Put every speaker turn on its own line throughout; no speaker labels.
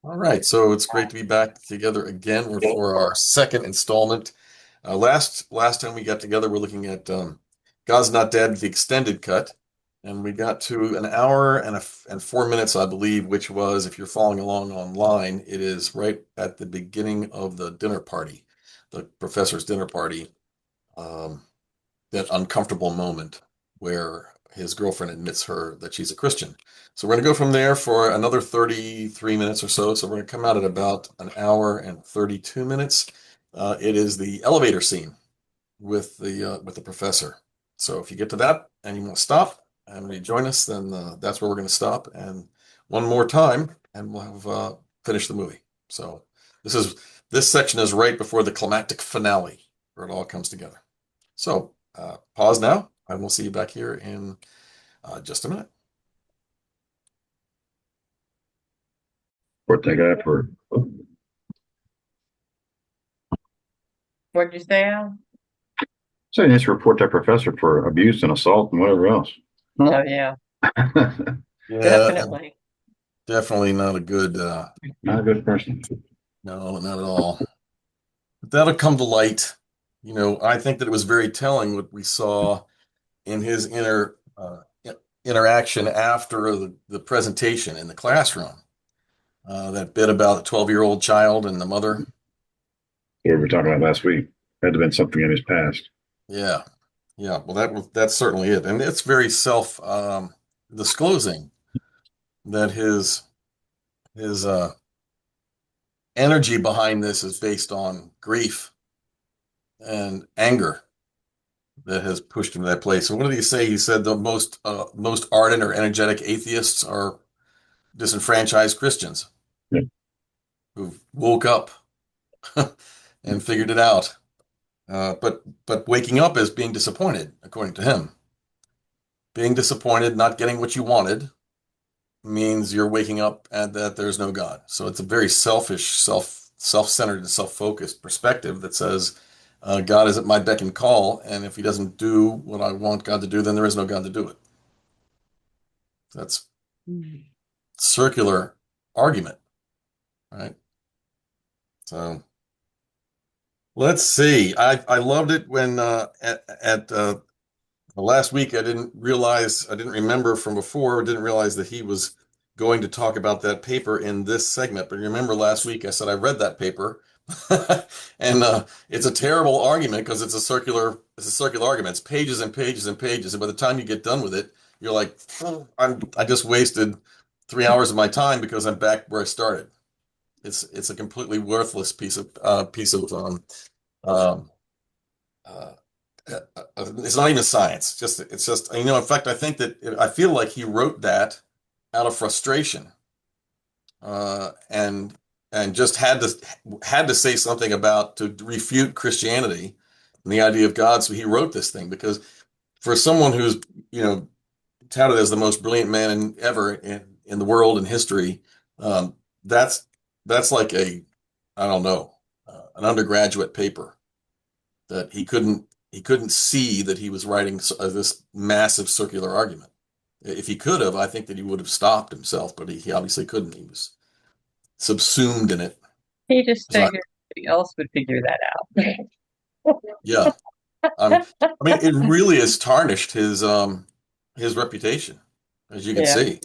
All right, so it's great to be back together again. We're for our second installment. Last time we got together, we're looking at God's Not Dead, the extended cut, and we got to an hour and 4 minutes, I believe, which was, if you're following along online, it is right at the beginning of the dinner party, the professor's dinner party. Um, that uncomfortable moment where his girlfriend admits her that she's a Christian. So we're going to go from there for another 33 minutes or so. So we're going to come out at about an hour and 32 minutes. It is the elevator scene with the professor. So if you get to that and you want to stop and rejoin us, then that's where we're going to stop. And one more time, and we'll have finished the movie. So this is this section is right before the climactic finale, where it all comes together. So pause now, and we'll see you back here in just a minute.
What they got for
What'd you say, Al?
saying this report that professor for abuse and assault and whatever else.
Oh, yeah,
Yeah,
definitely.
definitely not a good,
Not a good person.
no, not at all. But that'll come to light. I think that it was very telling what we saw in his interaction after the presentation in the classroom. That bit about the 12-year-old child and the mother.
What we were talking about last week. Had to have been something in his past.
Yeah, yeah. Well, that's certainly it, and it's very self disclosing that his energy behind this is based on grief and anger that has pushed him to that place. And what did he say? He said the most ardent or energetic atheists are disenfranchised Christians
Yeah.
who woke up and figured it out. But waking up is being disappointed, according to him. Being disappointed, not getting what you wanted, means you're waking up and that there's no God. So it's a very selfish, self-centered, and self-focused perspective that says God is at my beck and call, and if He doesn't do what I want God to do, then there is no God to do it. That's circular argument, right? So let's see. I loved it when at last week I didn't remember from before, didn't realize that he was going to talk about that paper in this segment. But remember last week I said I read that paper, and it's a terrible argument because it's a circular argument. It's pages and pages and pages, and by the time you get done with it, you're like, I just wasted 3 hours of my time because I'm back where I started. It's a completely worthless piece of um, uh, it's not even science. It's just in fact, I think that I feel like he wrote that out of frustration, and just had to say something about to refute Christianity and the idea of God. So he wrote this thing because for someone who's touted as the most brilliant man ever in the world in history, um, that's like I don't know, an undergraduate paper that he couldn't see that he was writing this massive circular argument. If he could have, I think that he would have stopped himself, but he obviously couldn't. He was subsumed in it.
He just
So,
figured somebody else would figure that out.
yeah, I mean, it really has tarnished his reputation, as you can
Yeah.
see.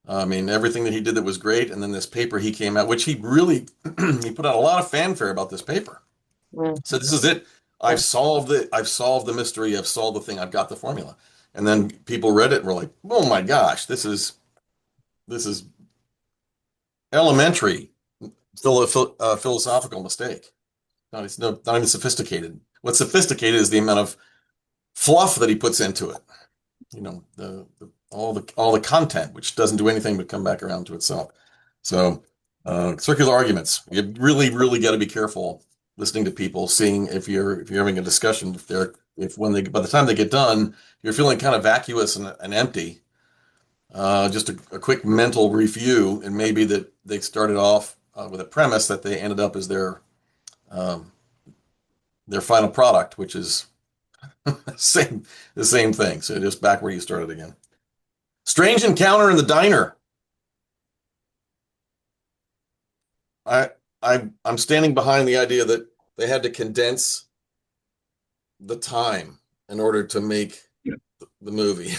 I mean, everything that he did that was great, and then this paper he came out, which he really he put out a lot of fanfare about this paper.
Mm.
So this is it. I've solved it. I've solved the mystery. I've solved the thing. I've got the formula. And then people read it and were like, "Oh my gosh, this is elementary philosophical mistake. It's not even sophisticated. What's sophisticated is the amount of fluff that he puts into it. All the content, which doesn't do anything but come back around to itself. So, circular arguments. You really, really got to be careful listening to people, seeing if you're having a discussion, if when they by the time they get done, you're feeling kind of vacuous and empty. Just a quick mental review, and maybe that they started off with a premise that they ended up as um, their final product, which is the same thing. So just back where you started again. Strange encounter in the diner. I I'm standing behind the idea that they had to condense the time in order to make
Yeah,
the movie.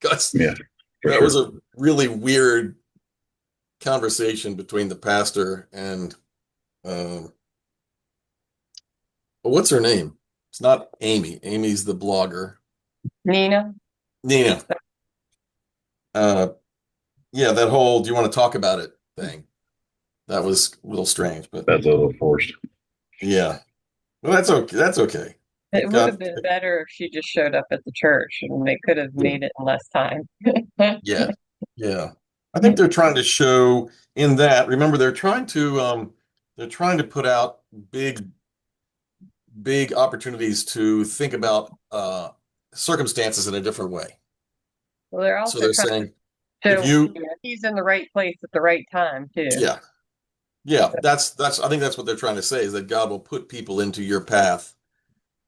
Because
yeah, for
that was
sure.
a really weird conversation between the pastor and um well, what's her name? It's not Amy. Amy's the blogger.
Nina?
Nina. Uh yeah, that whole do you want to talk about it thing. That was a little strange, but
That's a little forced.
yeah. Well, that's okay. That's okay.
It would have
God,
been better if she just showed up at the church and they could have
Yeah,
made it in less time.
yeah. Yeah. I think they're trying to show in that, remember they're trying to put out big big opportunities to think about circumstances in a different way.
Well, they're
So
also
they're
trying
saying
to
if
show
you
he's in the right place at the right time too.
yeah, yeah, that's I think that's what they're trying to say is that God will put people into your path,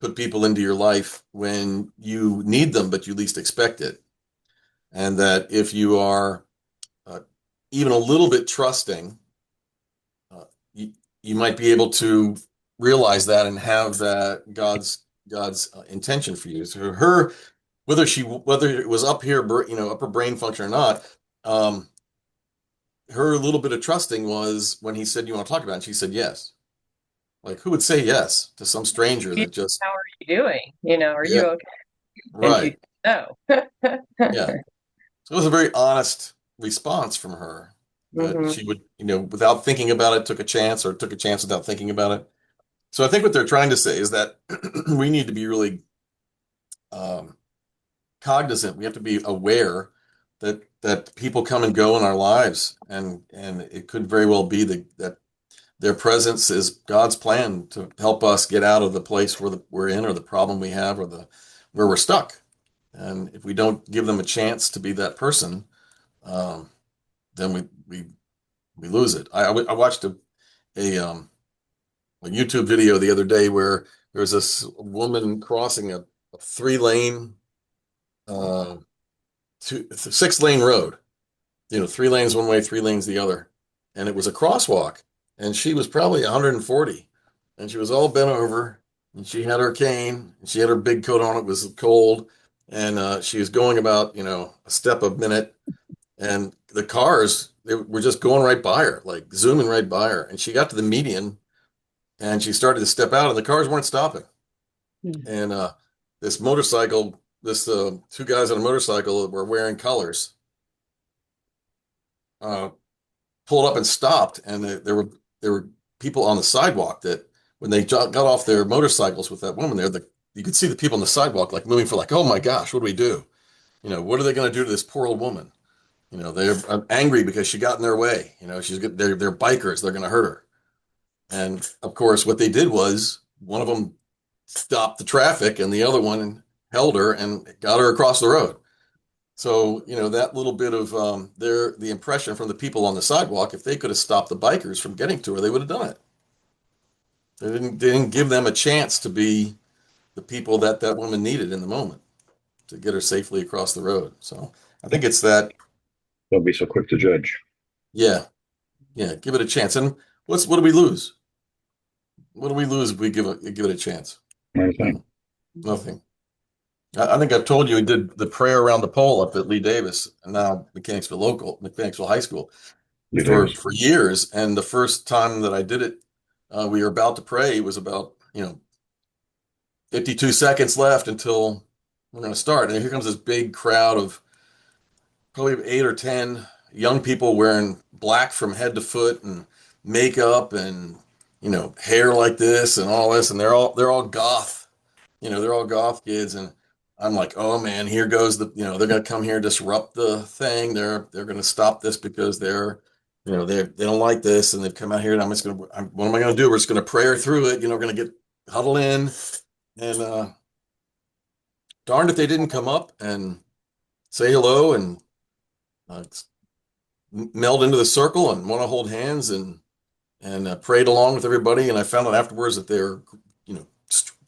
put people into your life when you need them, but you least expect it. And that if you are uh, even a little bit trusting, uh, you, you might be able to realize that and have that God's intention for you. So her, whether it was up here, upper brain function or not, um, her little bit of trusting was when he said, "You want to talk about it?" And she said yes. Like who would say yes to some stranger that just
How are you doing? Are you
yeah,
okay? And she
right,
no.
yeah. So it was a very honest response from her that
Hmm.
she would, without thinking about it, took a chance or took a chance without thinking about it. So I think what they're trying to say is that we need to be really um, cognizant. We have to be aware that people come and go in our lives, and it could very well be that their presence is God's plan to help us get out of the place we're in, or the problem we have, or the where we're stuck. And if we don't give them a chance to be that person, um, then we lose it. I watched a YouTube video the other day where there was this woman crossing a three lane, uh, 6 lane road. Three lanes one way, 3 lanes the other, and it was a crosswalk. And she was probably 140, and she was all bent over, and she had her cane, and she had her big coat on. It was cold, and she was going about a step a minute, and the cars they were just going right by her, like zooming right by her. And she got to the median, and she started to step out, and the cars weren't stopping. And this motorcycle, this two guys on a motorcycle that were wearing colors, uh, pulled up and stopped, and there were people on the sidewalk that when they got off their motorcycles with that woman there, you could see the people on the sidewalk like moving for like, oh my gosh, what do we do? What are they going to do to this poor old woman? They're angry because she got in their way. They're bikers. They're going to hurt her. And of course, what they did was one of them stopped the traffic, and the other one held her and got her across the road. So, that little bit of the impression from the people on the sidewalk, if they could have stopped the bikers from getting to her, they would have done it. They didn't give them a chance to be the people that woman needed in the moment to get her safely across the road. So I think it's that,
Don't be so quick to judge.
yeah, yeah, give it a chance. And what do we lose? What do we lose if we give it a chance?
Matter of
Hmm,
time.
nothing. I think I've told you we did the prayer around the pole up at Lee Davis and now Mechanicsville High School
Lee
for
Davis.
for years. And the first time that I did it, we were about to pray. It was about 52 seconds left until we're going to start. And here comes this big crowd of probably 8 or 10 young people wearing black from head to foot and makeup and hair like this and all this, and they're all goth. They're all goth kids, and I'm like, oh man, here goes they're gonna come here and disrupt the thing. They're gonna stop this because they don't like this, and they've come out here, and what am I gonna do? We're just gonna pray through it. We're gonna get huddled in, and darned if they didn't come up and say hello and uh, meld into the circle and want to hold hands and prayed along with everybody. And I found out afterwards that they're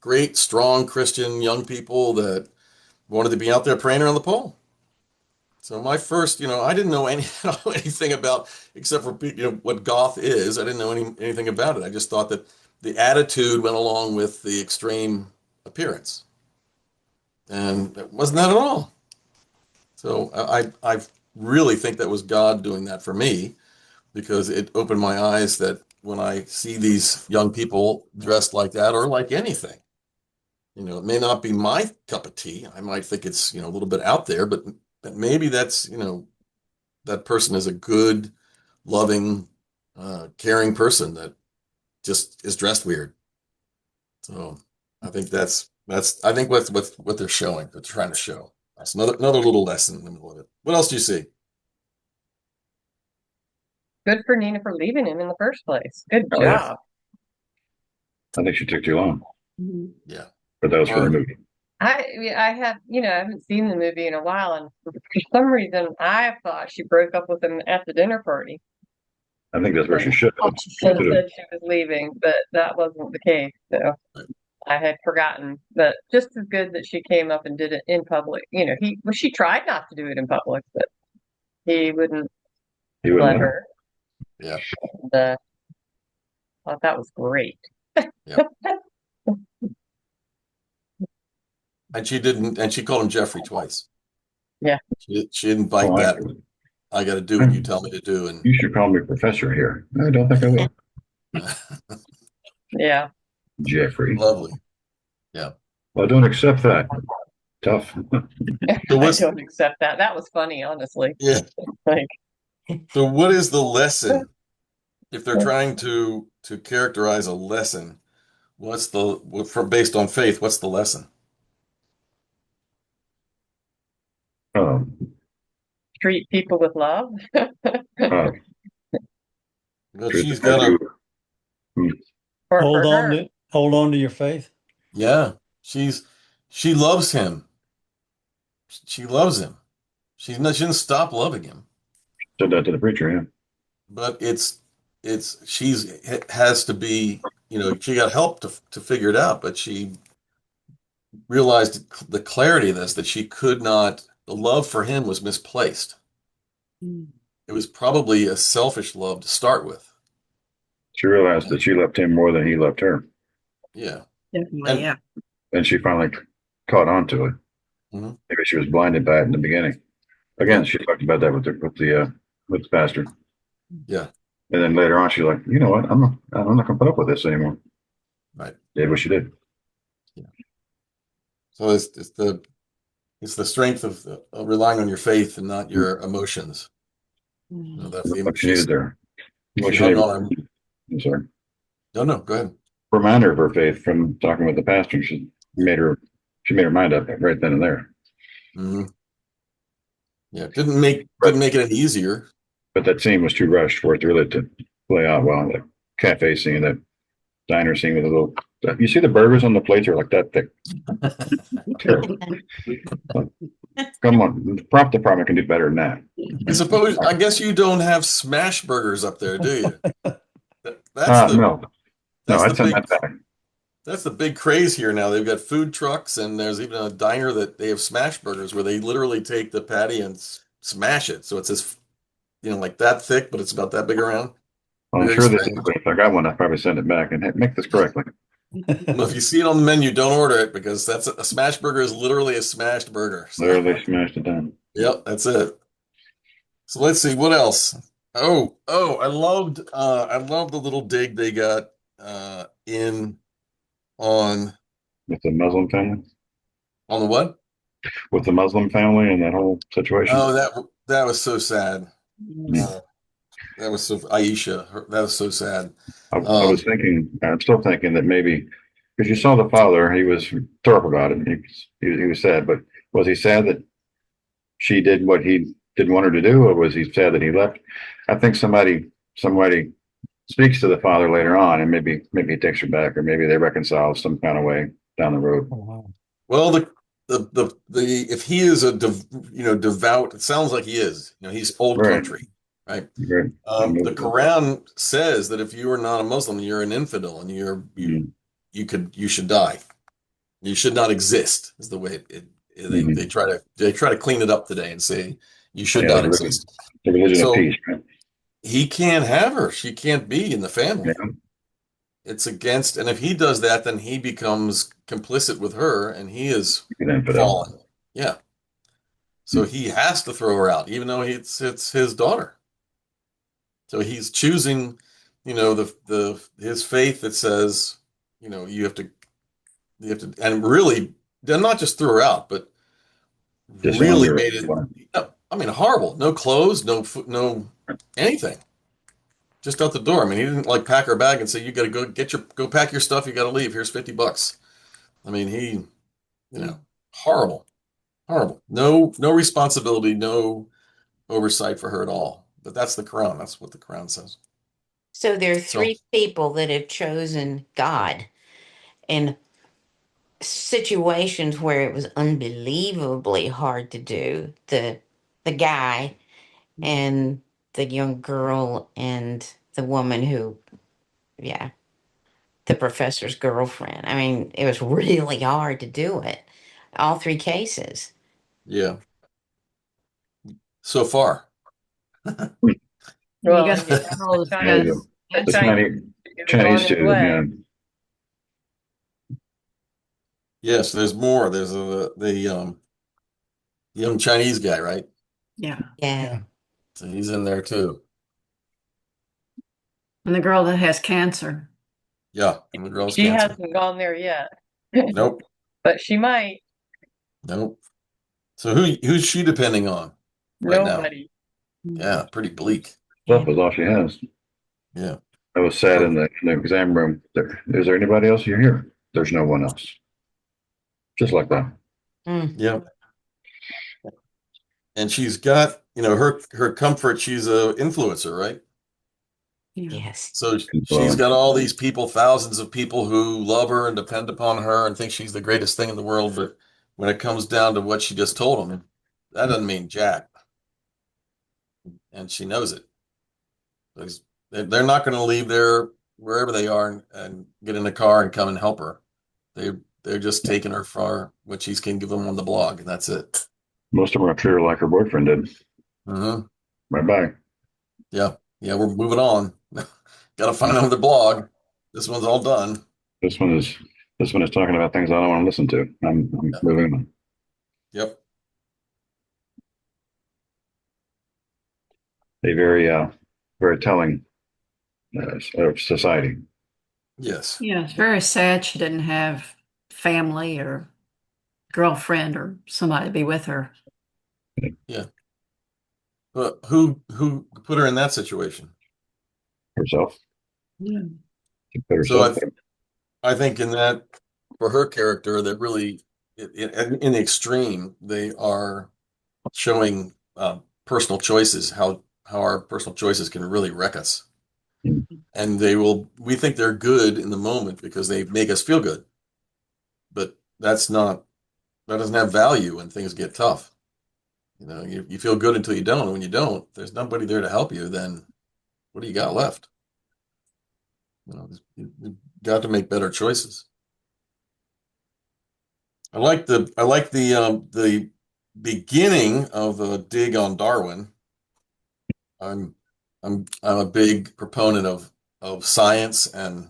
great, strong Christian young people that wanted to be out there praying around the pole. So my first, I didn't know anything about except for what goth is. I didn't know anything about it. I just thought that the attitude went along with the extreme appearance, and it wasn't that at all. So I really think that was God doing that for me because it opened my eyes that when I see these young people dressed like that or like anything, it may not be my cup of tea. I might think it's, a little bit out there, but maybe that's, that person is a good, loving, caring person that just is dressed weird. So I think I think what they're showing, they're trying to show. That's another little lesson in the middle of it. What else do you see?
Good for Nina for leaving him in the first place. Good
Oh, yeah.
job.
I think she took too long,
Yeah.
but that was for a movie.
I have, I haven't seen the movie in a while, and for some reason, I thought she broke up with him at the dinner party.
I think that's where she should have.
She should have said she was leaving, but that wasn't the case. So I had forgotten. But just as good that she came up and did it in public. She tried not to do it in public, but he wouldn't
He wouldn't
let
let her.
her.
Yeah.
And, I thought that was great.
Yeah. And she called him Jeffrey twice.
Yeah.
She didn't bite
Oh,
that. I got to do what you tell me to do. And
you should call me professor here. I don't think I will.
Yeah.
Jeffrey.
Lovely. Yeah.
Well, I don't accept that. Tough.
So
I don't accept that. That was funny, honestly.
Yeah.
Like,
So what is the lesson? If they're trying to characterize a lesson, based on faith, what's the lesson?
Um,
treat people with love.
uh,
But
truth
she's
is
got
you.
Or
Hold
for
on
her.
to hold on to your faith.
yeah, she loves him. She loves him. She didn't stop loving him.
Said that to the preacher, yeah.
But has to be, she got help to figure it out, but she realized the clarity of this, that she could not, the love for him was misplaced. It was probably a selfish love to start with.
She realized that she loved him more than he loved her.
Yeah.
Definitely,
And-
yeah.
And she finally caught on to it.
Mhm.
Maybe she was blinded by it in the beginning. Again, she talked about that with the pastor.
Yeah.
And then later on, she's like, you know what? I'm not gonna put up with this anymore.
Right.
Did what she did.
So it's the strength of relying on your faith and not your emotions. That's
What she needed there. What
she
she
hung
needed.
on.
I'm sorry.
No, go ahead.
Reminder of her faith from talking with the pastor. She made her mind up right then and there.
Mhm. Yeah, didn't make it any easier.
But that scene was too rushed for it to really to play out well. The cafe scene, that diner scene with a little. You see the burgers on the plates are like that thick. Terrible. Come on, the prop department can do better than that.
I guess you don't have smash burgers up there, do you? That's
No,
that's
I'd
the
send
big
that back.
that's the big craze here now. They've got food trucks, and there's even a diner that they have smash burgers where they literally take the patty and smash it. So it's this, like that thick, but it's about that big around.
Well, I'm
Very
sure this
strange.
is, but if I got one, I'd probably send it back and make this correctly.
Well, if you see it on the menu, don't order it because that's a smash burger is literally a smashed burger. So,
Literally smashed it down.
yep, that's it. So let's see what else. Oh, I loved the little dig they got in on
With the Muslim family,
the what?
with the Muslim family and that whole situation.
Oh, that was so sad.
Yeah.
That was so that was so sad.
I was thinking, I'm still thinking that maybe because you saw the father, he was tore up about it. He was sad, but was he sad that she did what he didn't want her to do, or was he sad that he left? I think somebody speaks to the father later on, and maybe he takes her back, or maybe they reconcile some kind of way down the road.
Well, the if he is a devout, it sounds like he is. He's old
Right.
country, right?
Right.
The Quran says that if you are not a Muslim, you're an infidel, and you should die. You should not exist. Is the way they try to clean it up today and say You should
Yeah,
not exist.
the religion of
So
peace, right?
he can't have her. She can't be in the
Yeah,
family. It's against, and if he does that, then he becomes complicit with her and he is
an infidel.
fallen. Yeah. So he has to throw her out, even though it's his daughter. So he's choosing, the his faith that says, you have to, and really, then not just threw her out, but
Disowned
really
her.
made it. I mean, horrible. No clothes, no food, no anything. Just out the door. I mean, he didn't like pack her bag and say, "You got to go pack your stuff. You got to leave. Here's $50." I mean, horrible, horrible. No responsibility, no oversight for her at all. But that's the crown. That's what the crown says.
So there are
So
three people that have chosen God in situations where it was unbelievably hard to do. The guy and the young girl and the woman who, yeah, the professor's girlfriend. I mean, it was really hard to do it. All three cases.
yeah, so far.
You
Well,
got
and you
the girl
Yeah,
that
Chinese, the
the
Chinese is on
Chinese
his
too.
way.
Yeah,
Yes, there's more. There's the young Chinese guy, right?
yeah.
Yeah.
So he's in there too.
And the girl that has cancer.
Yeah, and the girl's
She
cancer.
hasn't gone there yet,
Nope,
but she might.
nope. So who's she depending on right now?
Nobody.
Yeah, pretty bleak.
stuff is all she has.
Yeah.
I was sad
So
in the exam room. Is there anybody else you're here? There's no one else. Just like that.
Mm.
yeah, and she's got her comfort. She's a influencer, right?
Yeah.
Yes.
So she's
Well,
got all these people, thousands of people who love her and depend upon her and think she's the greatest thing in the world. But when it comes down to what she just told them, that doesn't mean jack, and she knows it. Because they're not going to leave there wherever they are and get in a car and come and help her. They're just taking her for what she can give them on the blog, and that's it.
most of them are treated like her boyfriend did.
Hmm.
Bye bye.
Yeah, yeah, we're moving on. Got to find another blog. This one's all done.
This one is this one is talking about things I don't want to listen to. I'm
Yeah.
moving on.
Yep.
A very telling of society.
Yes.
Yeah, it's very sad she didn't have family or girlfriend or somebody to be with her.
Yeah. But who put her in that situation?
Herself.
Yeah.
She put
So
herself there.
I think in that for her character that really in the extreme they are showing personal choices how our personal choices can really wreck us. And we think they're good in the moment because they make us feel good. But that doesn't have value when things get tough. You feel good until you don't. And when you don't, there's nobody there to help you. Then what do you got left? You've got to make better choices. I like the beginning of the dig on Darwin. I'm a big proponent of science and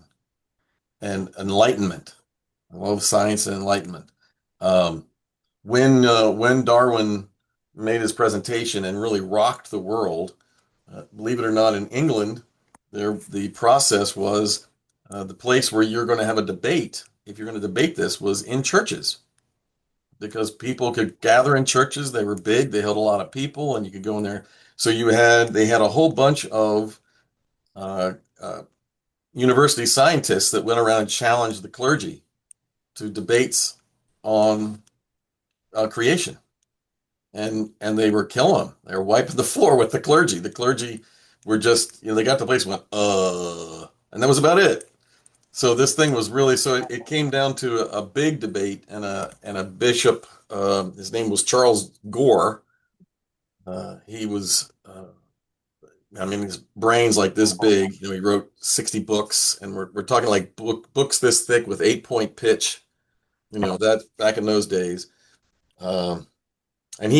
enlightenment. I love science and enlightenment. Um, when Darwin made his presentation and really rocked the world, believe it or not, in England, the process was the place where you're going to have a debate. If you're going to debate this, was in churches because people could gather in churches. They were big. They held a lot of people, and you could go in there. So they had a whole bunch of uh, uh, university scientists that went around and challenged the clergy to debates on creation, and they were killing them. They were wiping the floor with the clergy. The clergy were just, they got to the place and went, and that was about it. So this thing was really, so it came down to a big debate and a bishop. His name was Charles Gore. He was, I mean, his brain's like this big. He wrote 60 books, and we're talking like books this thick with 8-point pitch. That back in those days. And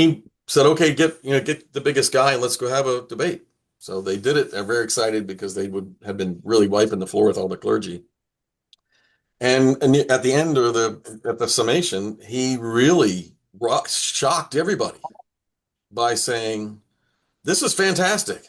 said, okay, get the biggest guy and let's go have a debate. So they did it. They're very excited because they would have been really wiping the floor with all the clergy. And at the end of at the summation, he really shocked everybody by saying, "This is fantastic.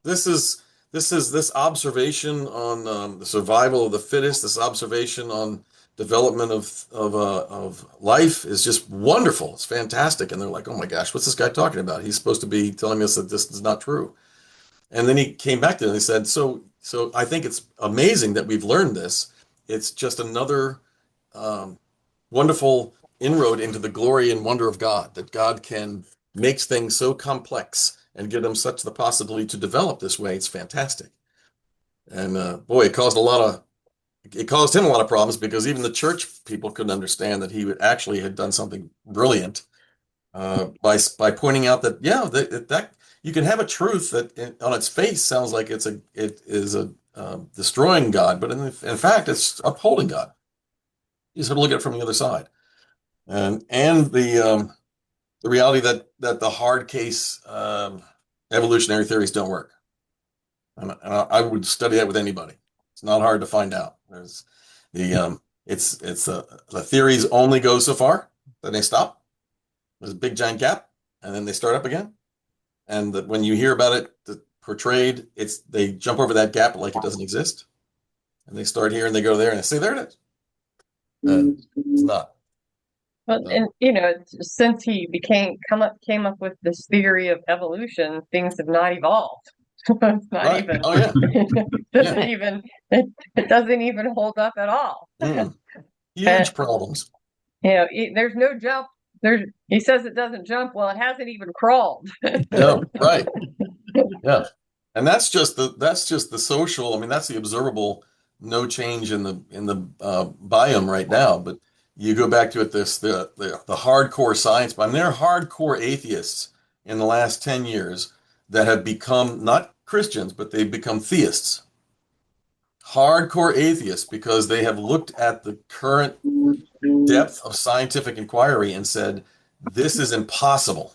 This is this observation on the survival of the fittest. This observation on development of life is just wonderful. It's fantastic." And they're like, "Oh my gosh, what's this guy talking about? He's supposed to be telling us that this is not true." And then he came back to them and he said, "So I think it's amazing that we've learned this. It's just another um, wonderful inroad into the glory and wonder of God, that God can makes things so complex and give them such the possibility to develop this way. It's fantastic." And boy, it caused him a lot of problems because even the church people couldn't understand that he would actually had done something brilliant by pointing out that yeah, that you can have a truth that on its face sounds like it is a destroying God, but in fact it's upholding God. You just have to look at it from the other side, and the reality that the hard case evolutionary theories don't work. And I would study that with anybody. It's not hard to find out. There's the theories only go so far, then they stop. There's a big giant gap, and then they start up again. And when you hear about it portrayed, they jump over that gap like it doesn't exist, and they start here and they go there and they say there it is. It's not.
Well, and since he came up with this theory of evolution, things have not evolved. It's not
Right.
even.
Oh yeah.
It doesn't even hold up at all.
Huge problems.
There's no jump. He says it doesn't jump. Well, it hasn't even crawled.
No, right. Yeah. And that's just the social. I mean, that's the observable no change in the biome right now. But you go back to it, the hardcore science. I mean, there are hardcore atheists in the last 10 years that have become not Christians, but they've become theists. Hardcore atheists because they have looked at the current depth of scientific inquiry and said, this is impossible.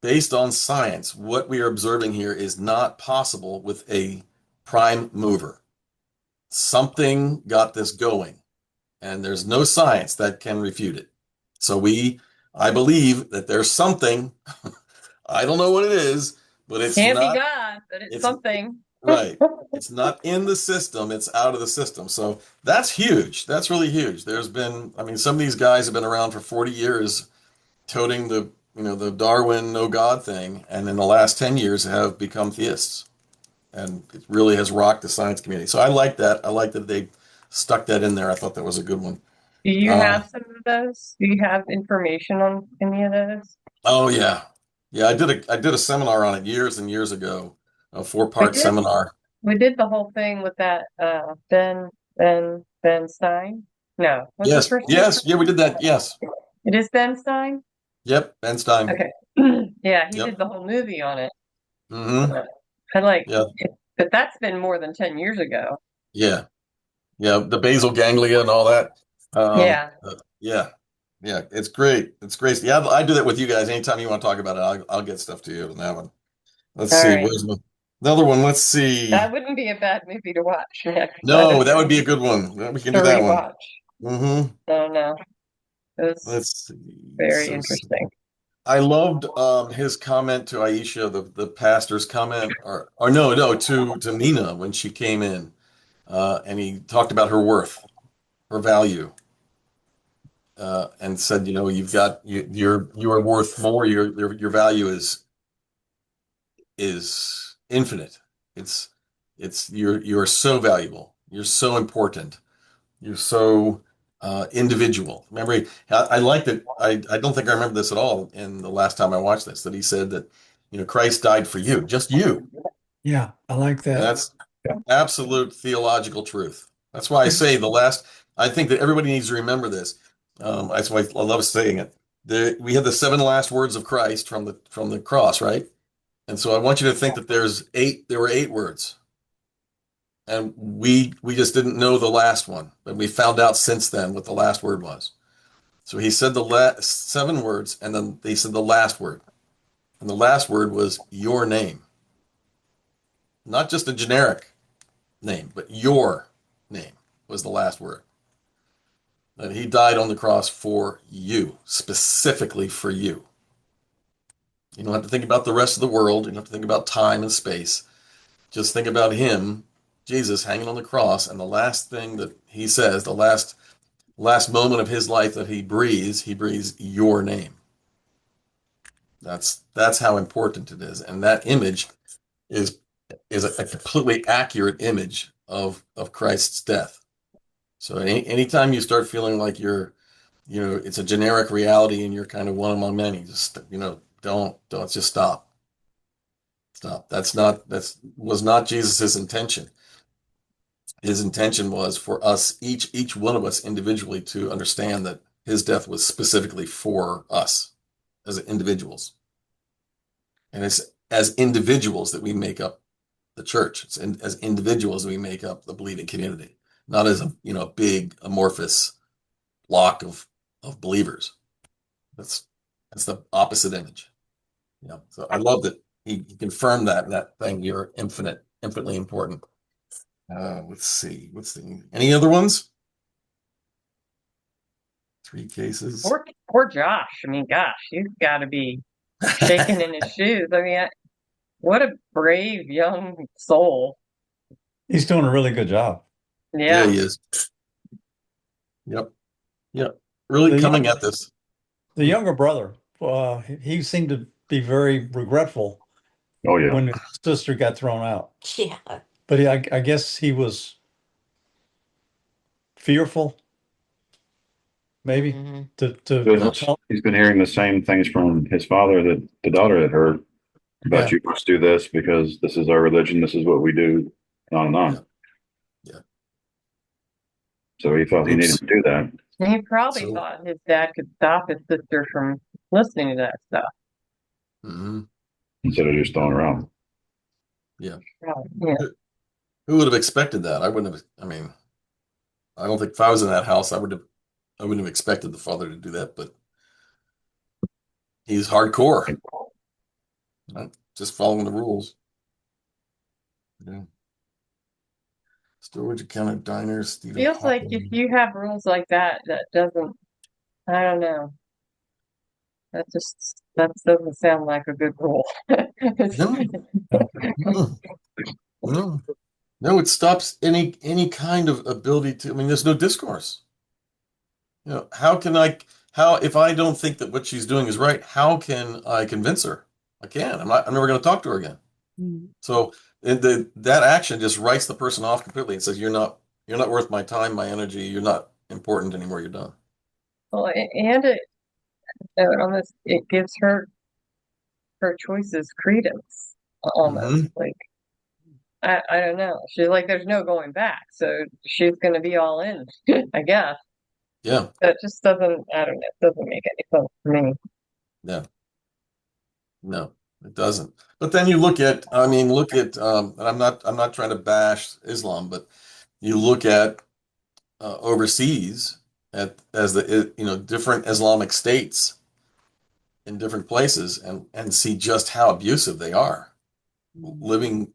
Based on science, what we are observing here is not possible with a prime mover. Something got this going, and there's no science that can refute it. So I believe that there's something, I don't know what it is, but it's
Can't
not,
be God, but it's something.
Right. It's not in the system, it's out of the system. So that's huge. That's really huge. Some of these guys have been around for 40 years toting the Darwin no God thing, and in the last 10 years have become theists. And it really has rocked the science community. So I like that. I like that they stuck that in there. I thought that was a good one.
Do you have some of those? Do you have information on any of those?
Oh yeah. Yeah, I did a seminar on it years and years ago, a 4-part seminar.
We did the whole thing with that Ben Stein. No, what's his first name?
Yes, yeah, we did that. Yes.
It is Ben Stein?
Yep, Ben Stein.
Okay. Yeah, he did the whole movie on it.
Mm-hmm.
But that's been more than 10 years ago.
Yeah. Yeah, the basal ganglia and all that.
Yeah.
Yeah. Yeah, it's great. It's great. Yeah, I do that with you guys. Anytime you want to talk about it, I'll get stuff to you on that one. Let's see.
Right.
Where's another one? Let's see.
That wouldn't be a bad movie to watch.
No, that would be a good one. We can do that one.
Mm-hmm. Oh no.
Let's see.
Very interesting.
I loved his comment to Aisha, the pastor's comment, or no, to Nina when she came in, and he talked about her worth, her value, and said, you are worth more. Your value is infinite. You're so valuable. You're so important. You're so individual. Remember, I liked it. I don't think I remember this at all in the last time I watched this, that he said that, Christ died for you, just you.
Yeah, I like that.
And that's absolute theological truth. That's why I say I think that everybody needs to remember this. That's why I love saying it. We have the 7 last words of Christ from the cross, right? And so I want you to think that there were 8 words. And we just didn't know the last one, but we found out since then what the last word was. So he said the last 7 words, and then they said the last word. And the last word was your name. Not just a generic name, but your name was the last word. That he died on the cross for you, specifically for you. You don't have to think about the rest of the world. You don't have to think about time and space. Just think about him, Jesus, hanging on the cross, and the last thing that he says, the last moment of his life that he breathes your name. That's how important it is. And that image is a completely accurate image of Christ's death. So anytime you start feeling like it's a generic reality and you're kind of one among many, just, don't just stop. Stop. That was not Jesus's intention. His intention was for us, each one of us individually, to understand that his death was specifically for us as individuals. And it's as individuals that we make up the church. As individuals we make up the believing community, not as a big amorphous block of believers. That's the opposite image. So I love that he confirmed that thing. You're infinitely important. Let's see. Any other ones? 3 cases.
Poor Josh. I mean, gosh, he's got to be shaking in his shoes. I mean, what a brave young soul.
He's doing a really good job.
Yeah,
Yeah.
he is. Yep. Really coming at this.
The younger brother, he seemed to be very regretful
Oh yeah.
when his sister got thrown out.
Yeah.
But I guess he was fearful, maybe,
Mhm.
He's been hearing the same things from his father that the daughter had heard about.
Yeah.
You must do this because this is our religion. This is what we do, and on and on.
Yeah.
So he thought he needed to do that.
He probably thought his dad could stop his sister from listening to that stuff.
Mhm.
Instead of just throwing her out.
Yeah.
Yeah.
Who would have expected that? I wouldn't have. I mean, I don't think if I was in that house, I wouldn't have expected the father to do that. But he's hardcore, right? Just following the rules. Yeah. Storage account diners. Stephen
Feels like if you have rules like that, that doesn't, I don't know. That doesn't sound like a good rule.
No, no, it stops any kind of ability to. I mean, there's no discourse. How if I don't think that what she's doing is right, how can I convince her? I can't. I'm never going to talk to her again. So that action just writes the person off completely and says, you're not worth my time, my energy. You're not important anymore. You're done.
Well, and it gives her choices credence almost.
Mm-hmm.
Like I don't know. She's like, there's no going back, so she's going to be all in, I guess.
Yeah.
That just doesn't. I don't know. It doesn't make any sense to me.
Yeah. No, it doesn't. But then you look at, and I'm not trying to bash Islam, but you look at overseas as different Islamic states in different places and see just how abusive they are. Living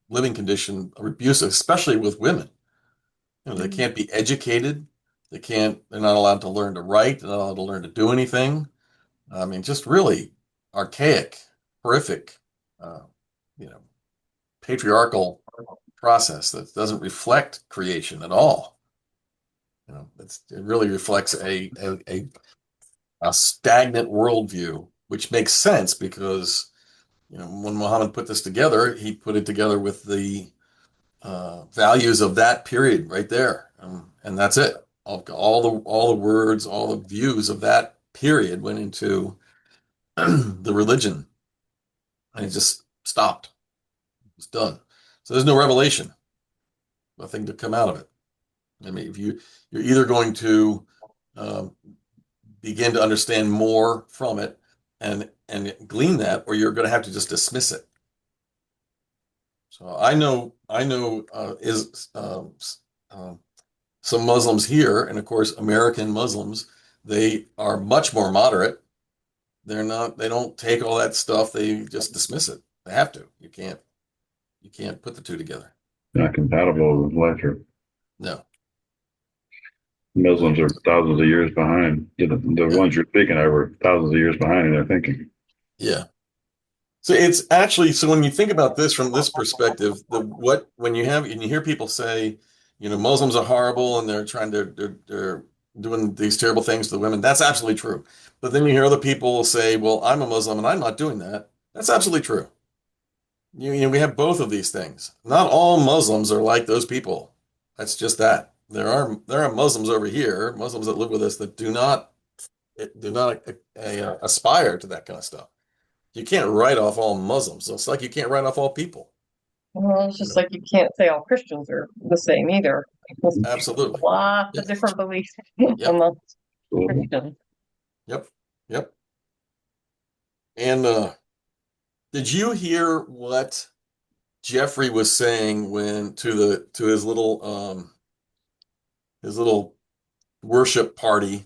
condition abusive, especially with women. They can't be educated. They're not allowed to learn to write. They're not allowed to learn to do anything. I mean, just really archaic, horrific, uh, you know, patriarchal process that doesn't reflect creation at all. It really reflects a stagnant worldview, which makes sense because when Muhammad put this together, he put it together with the values of that period right there, and that's it. All the words, all the views of that period went into the religion, and it just stopped. It was done. So there's no revelation, nothing to come out of it. I mean, if you're either going to um, begin to understand more from it and glean that, or you're going to have to just dismiss it. So I know is some Muslims here, and of course American Muslims, they are much more moderate. They don't take all that stuff. They just dismiss it. They have to. You can't put the two together.
Not compatible with literature.
No.
Muslims are thousands of years behind. The
Yeah.
ones you're speaking of are thousands of years behind in their thinking.
Yeah. So it's actually, so when you think about this from this perspective, when you hear people say, Muslims are horrible and they're doing these terrible things to the women, that's absolutely true. But then you hear other people say, well, I'm a Muslim and I'm not doing that. That's absolutely true. We have both of these things. Not all Muslims are like those people. That's just that. There are Muslims over here, Muslims that live with us that do not aspire to that kind of stuff. You can't write off all Muslims. It's like you can't write off all people.
Well, it's just like you can't say all Christians are the same either. There's
Absolutely.
lots
Yeah.
of different beliefs
Yep.
amongst
Absolutely.
Christians.
Yep. Yep. And did you hear what Jeffrey was saying when to his little worship party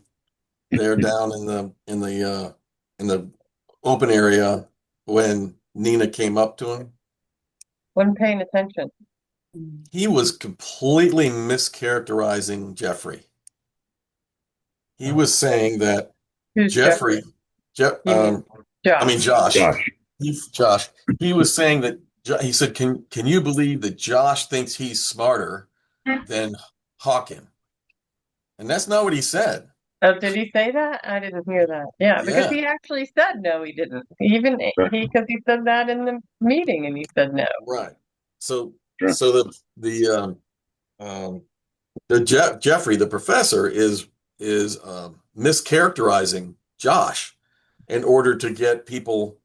there down in the open area when Nina came up to him?
Wasn't paying attention.
He was completely mischaracterizing Jeffrey. He was saying that
Who's
Jeffrey,
You mean Josh?
Josh.
Josh,
Josh. He was saying that he said, "Can you believe that Josh thinks he's smarter than Hawken?" And that's not what he said.
Oh, did he say that? I didn't hear that. Yeah, because
Yeah,
he actually said no, he didn't. Even
right,
because he said that in the meeting and he said no.
right. So
sure.
so Jeffrey, the professor, is mischaracterizing Josh in order to get people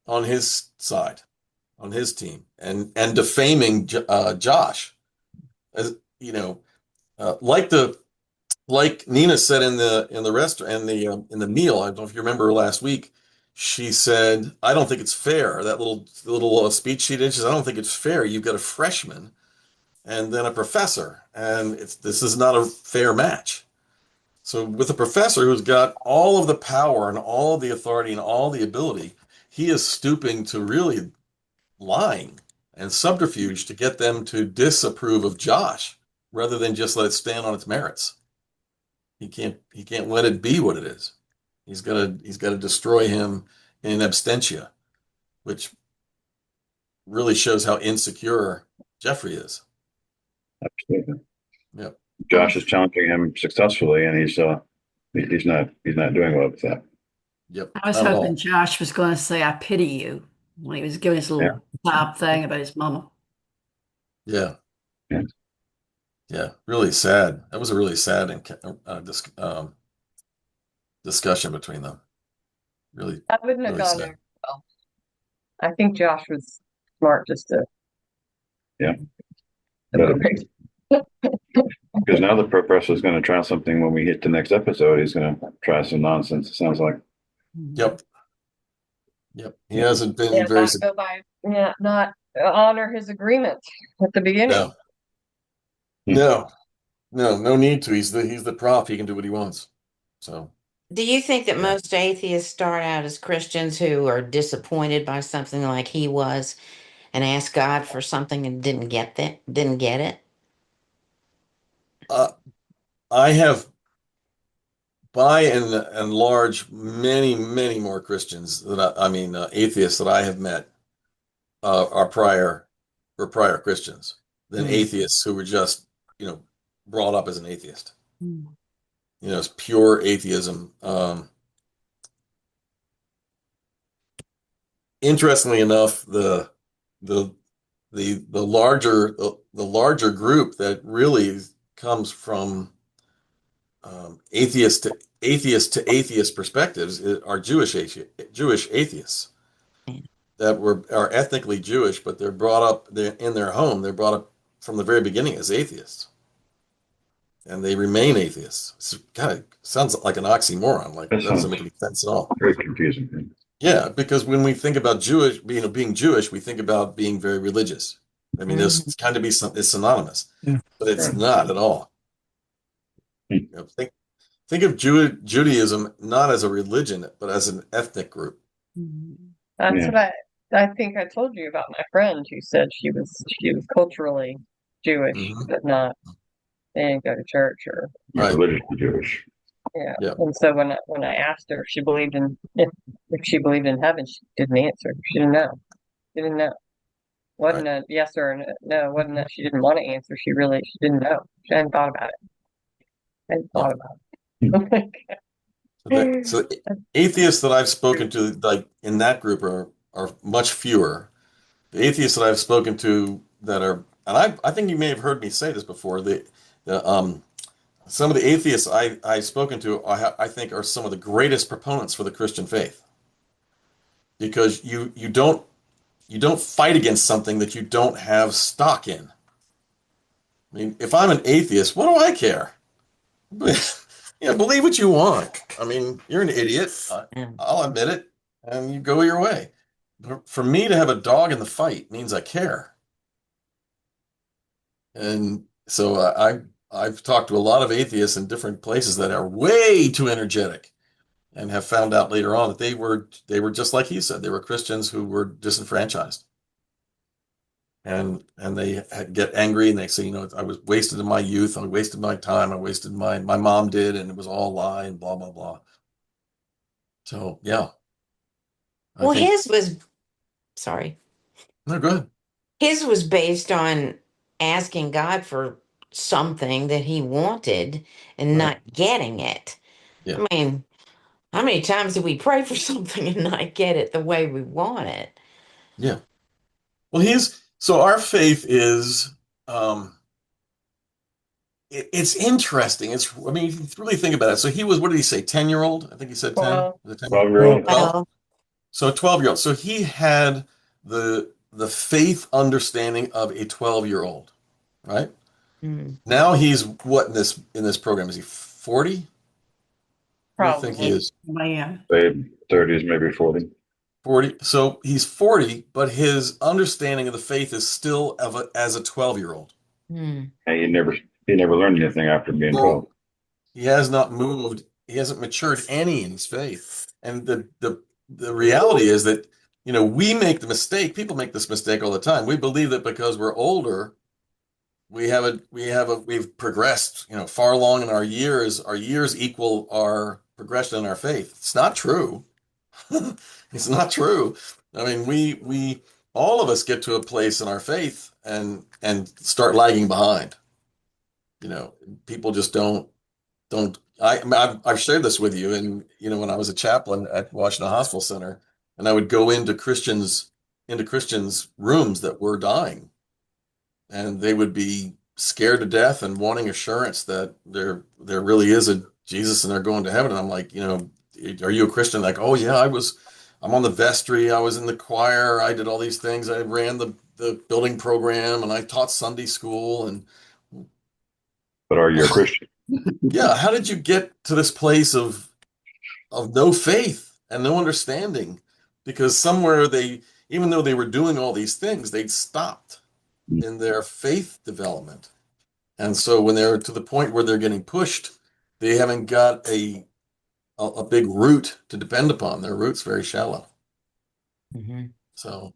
on his side, on his team, and defaming Josh, as like Nina said in the restaurant in the meal. I don't know if you remember last week. She said, "I don't think it's fair." That little speech she did. She said, "I don't think it's fair. You've got a freshman and then a professor, and this is not a fair match." So with a professor who's got all of the power and all of the authority and all the ability, he is stooping to really lying and subterfuge to get them to disapprove of Josh rather than just let it stand on its merits. He can't let it be what it is. He's got to destroy him in absentia, which really shows how insecure Jeffrey is.
Absolutely.
Yep.
Josh is challenging him successfully, and he's not doing well with that.
Yep.
I was
Not at
hoping
all.
Josh was going to say, I pity you, when he was giving his
Yeah,
little sob thing about his mama.
Yeah.
yeah.
Yeah. Really sad. That was a really sad discussion between them. Really,
I wouldn't have
really
gone
sad.
there. Well, I think Josh was smart just to
Yeah. But
separate.
because now the professor is going to try something when we hit the next episode. He's going to try some nonsense. It sounds like.
Yep. Yep. He
Yeah.
hasn't been
Yeah,
very
not go by. Yeah, not honor his agreement at the beginning.
no, no, no need to. He's the prof. He can do what he wants. So
Do you think that
yeah.
most atheists start out as Christians who are disappointed by something like he was and ask God for something and didn't get it?
Uh, I have by and large many more Christians atheists that I have met are prior Christians than
Mm.
atheists who were just brought up as an atheist.
Mm.
It's pure atheism. Interestingly enough, the larger group that really comes from atheist to atheist perspectives are Jewish atheists that are ethnically Jewish, but they're brought up in their home. They're brought up from the very beginning as atheists, and they remain atheists. It's kind of sounds like an oxymoron. Like
That
that doesn't
sounds
make any sense at all.
very confusing.
Yeah, because when we think about being Jewish, we think about being very religious. I mean,
Mhm.
it's kind of it's synonymous,
Yeah.
but it's
Right.
not at all.
Hmm.
Think think of Judaism not as a religion, but as an ethnic group.
That's
Yeah.
what I think I told you about my friend who said she was culturally Jewish,
Hmm.
but not they didn't go to church or
Not
Right.
religiously Jewish.
yeah.
Yeah.
And so when I asked her if she believed in if she believed in heaven, she didn't answer. She didn't know. She didn't know.
Right.
Wasn't a yes or a no. Wasn't that she didn't want to answer. She didn't know. She hadn't thought about it. Hadn't
Yeah.
thought about it.
So atheists that I've spoken to, like in that group, are much fewer. The atheists that I've spoken to that are, and I think you may have heard me say this before. The Some of the atheists I've spoken to, I think are some of the greatest proponents for the Christian faith because you don't fight against something that you don't have stock in. I mean, if I'm an atheist, what do I care? Yeah, believe what you want. I mean, you're an idiot.
Mm.
I'll admit it, and you go your way. But for me to have a dog in the fight means I care. And so I've talked to a lot of atheists in different places that are way too energetic and have found out later on that they were just like he said. They were Christians who were disenfranchised. And they get angry and they say, I was wasted in my youth, I wasted my time, I wasted my mom did, and it was all a lie and blah blah blah. So yeah, I
Well,
think
sorry,
no good.
his was based on asking God for something that he wanted and
Right.
not getting it.
Yeah.
I mean, how many times do we pray for something and not get it the way we want it?
Yeah. Well, so our faith is it's interesting. I mean, if you really think about it. So he was, what did he say, 10-year-old? I think he said 10.
Well,
Was it 10?
12-year-old.
Well,
Well,
so a 12-year-old. So he had the faith understanding of a 12-year-old, right?
hmm,
Now he's what in this program? Is he 40? What do you think he
probably.
is?
Well, yeah.
Say 30s, maybe 40.
40. So he's 40, but his understanding of the faith is still as a 12-year-old.
hmm,
And he never learned anything after being 12.
So he has not moved. He hasn't matured any in his faith. And the reality is that, we make the mistake. People make this mistake all the time. We believe that because we're older, we've progressed, far along in our years. Our years equal our progression in our faith. It's not true. It's not true. I mean, we all of us get to a place in our faith and start lagging behind. You know, people just don't. I've shared this with you, and when I was a chaplain at Washington Hospital Center, and I would go into Christians' rooms that were dying, and they would be scared to death and wanting assurance that there really is a Jesus and they're going to heaven. And I'm like, are you a Christian? Like, oh yeah, I'm on the vestry, I was in the choir, I did all these things, I ran the building program, and I taught Sunday school. And
But are you a Christian?
yeah, how did you get to this place of no faith and no understanding? Because somewhere even though they were doing all these things, they'd stopped in their faith development. And so when they're to the point where they're getting pushed, they haven't got a big root to depend upon. Their root's very shallow.
hmm.
So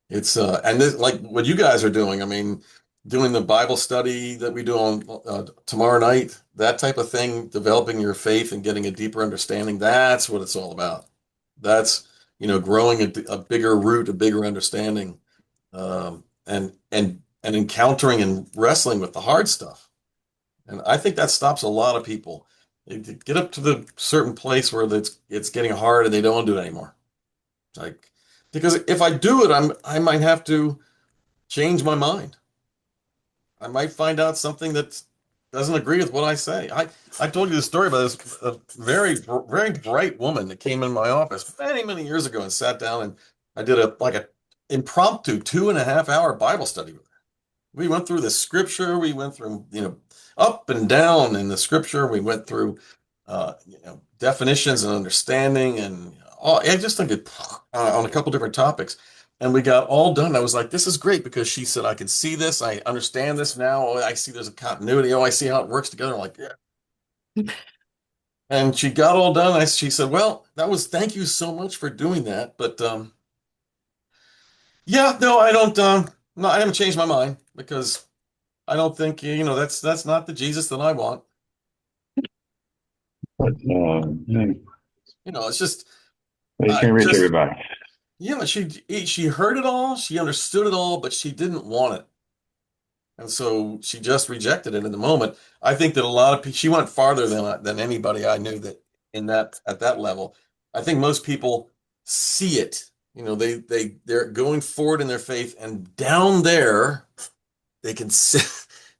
it's and this, like what you guys are doing, I mean, doing the Bible study that we do on tomorrow night, that type of thing, developing your faith and getting a deeper understanding, that's what it's all about. That's, growing a bigger root, a bigger understanding, and encountering and wrestling with the hard stuff. And I think that stops a lot of people. They get up to the certain place where it's getting hard and they don't want to do it anymore. Like, because if I do it, I might have to change my mind. I might find out something that doesn't agree with what I say. I told you the story about this very very bright woman that came in my office many many years ago and sat down, and I did a impromptu 2.5 hour Bible study with her. We went through the scripture. We went through, up and down in the scripture. We went through, definitions and understanding, and I just think it on a couple different topics. And we got all done. I was like, this is great because she said, I can see this. I understand this now. Oh, I see there's a continuity. Oh, I see how it works together. I'm like, yeah. And she got all done. She said, "Well, thank you so much for doing that, but yeah, no, I don't no, I haven't changed my mind because I don't think that's not the Jesus that I want.
But yeah,
It's just
you can't reach
just
everybody.
she heard it all, she understood it all, but she didn't want it. And so she just rejected it in the moment. I think that a lot of people, she went farther than anybody I knew that at that level. I think most people see it. They're going forward in their faith, and down there they can see,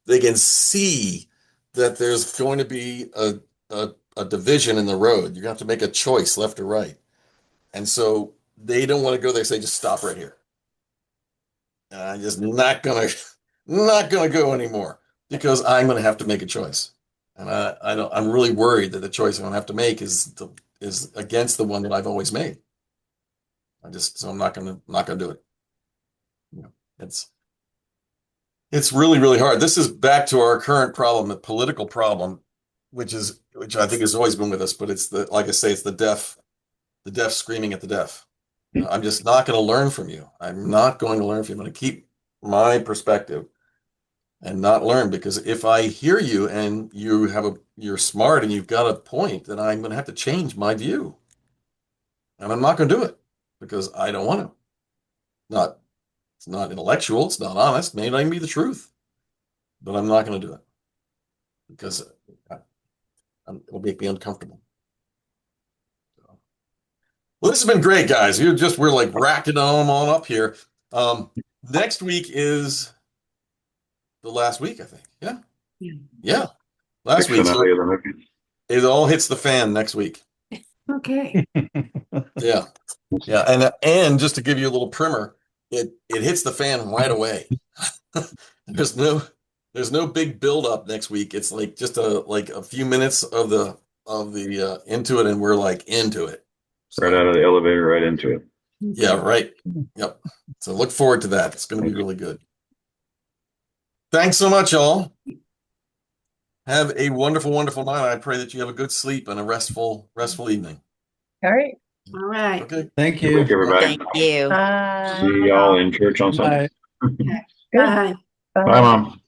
they can see that there's going to be a division in the road. You're gonna have to make a choice, left or right. And so they don't want to go there. Say, just stop right here. And I'm just not gonna go anymore because I'm gonna have to make a choice. And I don't, I'm really worried that the choice I'm gonna have to make is against the one that I've always made. So I'm not gonna do it. You know, it's really, really hard. This is back to our current problem, the political problem, which I think has always been with us, but like I say, it's the deaf screaming at the deaf. I'm just not going to learn from you. I'm not going to learn from you. I'm going to keep my perspective and not learn, because if I hear you and you're smart and you've got a point, then I'm going to have to change my view. And I'm not going to do it because I don't want to. It's not intellectual, it's not honest, may not even be the truth, but I'm not going to do it because it'll make me uncomfortable. Well, this has been great, guys. We're like racking them on up here. Next week is the last week, I think. Yeah. Yeah. Last week. So it all hits the fan next week.
Okay.
Yeah. Yeah. And just to give you a little primer, it hits the fan right away. There's no big build up next week. It's like just a few minutes of the into it, and we're like into it. So,
right out of the elevator, right into it.
Yeah, right. Yep. So look forward to that. It's going to be really good. Thanks so much, y'all. Have a wonderful, wonderful night. I pray that you have a good sleep and a restful evening.
All right.
All right.
Okay.
Thank
Good
you.
week, everybody.
Thank you.
Bye.
See y'all in church on Sunday.
Bye.
Good.
Bye.
Bye, Mom.